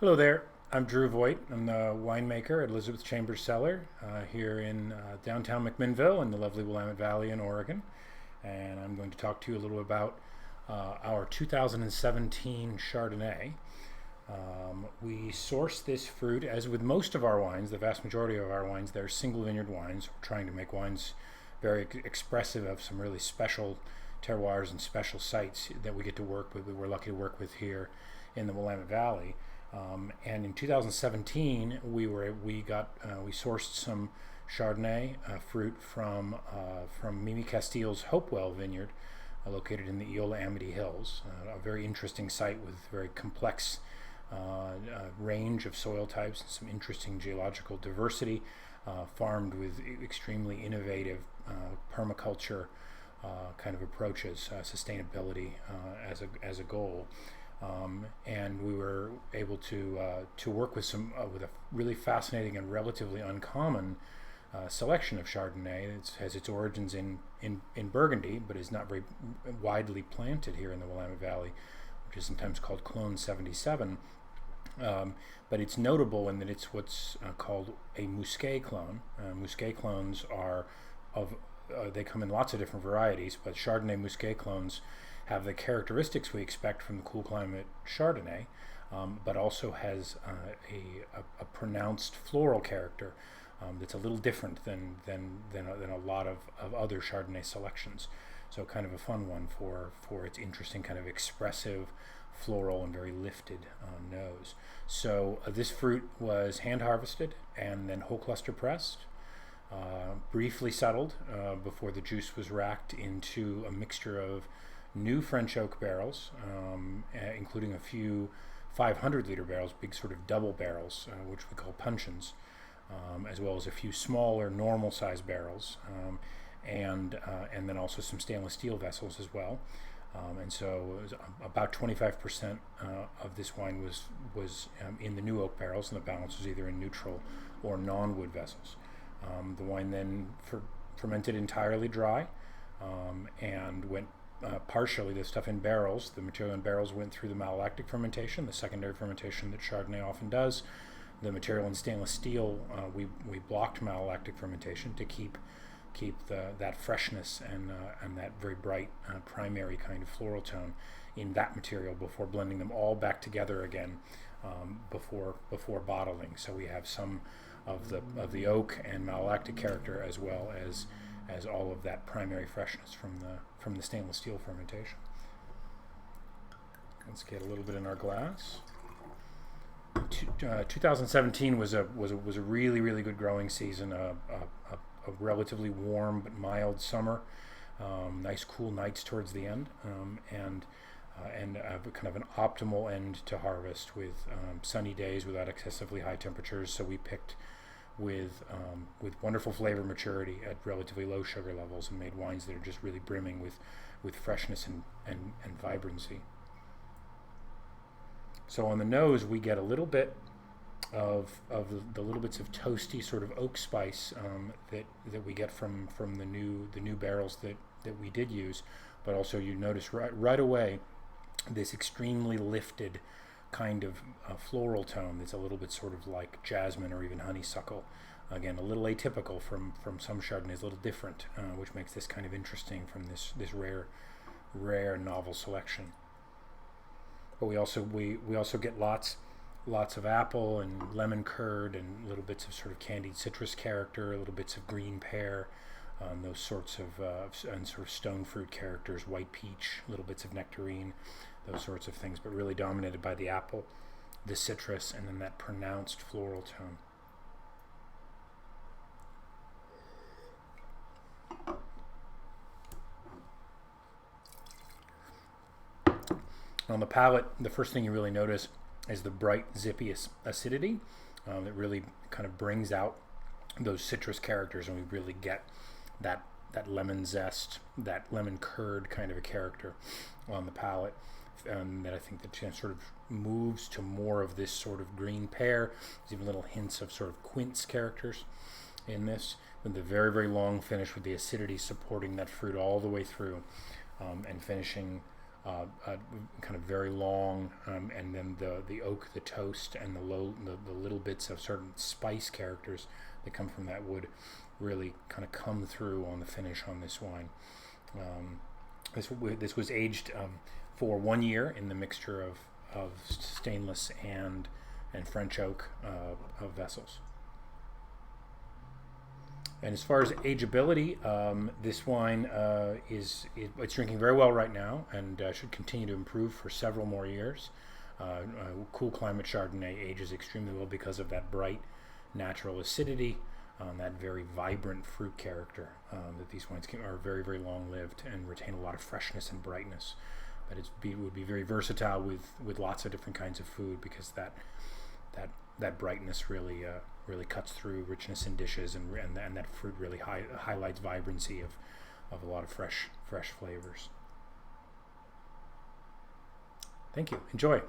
Hello there. I'm Drew Voit. I'm the winemaker at Elizabeth Chambers Cellar here in downtown McMinnville in the lovely Willamette Valley in Oregon. And I'm going to talk to you a little about our 2017 Chardonnay. We source this fruit, as with most of our wines, the vast majority of our wines, they're single vineyard wines. We're trying to make wines very expressive of some really special terroirs and special sites that we get to work with. We were lucky to work with here in the Willamette Valley. And in 2017, we sourced some Chardonnay fruit from Mimi Castile's Hope Well vineyard, located in the Eola Amity Hills. A very interesting site with very complex range of soil types and some interesting geological diversity, farmed with extremely innovative permaculture kind of approaches, sustainability as a goal. And we were able to work with with a really fascinating and relatively uncommon selection of Chardonnay. It has its origins in Burgundy, but is not very widely planted here in the Willamette Valley, which is sometimes called Clone 77. But it's notable in that it's what's called a Musqué clone. Musqué clones are they come in lots of different varieties, but Chardonnay Musqué clones have the characteristics we expect from the cool climate Chardonnay, but also has a pronounced floral character that's a little different than a lot of other Chardonnay selections. So kind of a fun one for its interesting kind of expressive floral and very lifted nose. So this fruit was hand harvested and then whole cluster pressed, briefly settled before the juice was racked into a mixture of new French oak barrels, including a few 500-liter barrels, big sort of double barrels, which we call puncheons, as well as a few smaller normal-sized barrels, and then also some stainless steel vessels as well. And so it was about 25% of this wine was in the new oak barrels, and the balance was either in neutral or non-wood vessels. The wine then fermented entirely dry, and went partially the stuff in barrels. The material in barrels went through the malolactic fermentation, the secondary fermentation that Chardonnay often does. The material in stainless steel, we blocked malolactic fermentation to keep that freshness and that very bright primary kind of floral tone in that material before blending them all back together again before bottling. So we have some of the oak and malolactic character as well as all of that primary freshness from the stainless steel fermentation. Let's get a little bit in our glass. 2017 was a really good growing season. A relatively warm but mild summer, nice cool nights towards the end, and kind of an optimal end to harvest with sunny days without excessively high temperatures. So we picked with wonderful flavor maturity at relatively low sugar levels and made wines that are just really brimming with freshness and vibrancy. So on the nose, we get a little bit of the little bits of toasty sort of oak spice that we get from the new barrels that we did use, but also you notice right away this extremely lifted kind of floral tone that's a little bit sort of like jasmine or even honeysuckle. Again, a little atypical from some Chardonnays, a little different, which makes this kind of interesting from this rare novel selection. But we also get lots of apple and lemon curd and little bits of sort of candied citrus character, little bits of green pear, those sorts of and sort of stone fruit characters, white peach, little bits of nectarine, those sorts of things, but really dominated by the apple, the citrus, and then that pronounced floral tone. On the palate, the first thing you really notice is the bright, zippy acidity that really kind of brings out those citrus characters, and we really get that lemon zest, that lemon curd kind of a character on the palate, and that I think that sort of moves to more of this sort of green pear. There's even little hints of sort of quince characters in this, with the very long finish with the acidity supporting that fruit all the way through, and finishing kind of very long, and then the oak, the toast, and the little bits of certain spice characters that come from that wood really kind of come through on the finish on this wine. This was aged for 1 year in the mixture of stainless and French oak vessels. And as far as ageability, this wine it's drinking very well right now, and should continue to improve for several more years. Cool climate Chardonnay ages extremely well because of that bright, natural acidity, that very vibrant fruit character. That these wines are very, very long-lived and retain a lot of freshness and brightness. But it would be very versatile with lots of different kinds of food, because that brightness really cuts through richness in dishes, and that fruit really highlights vibrancy of a lot of fresh flavors. Thank you. Enjoy.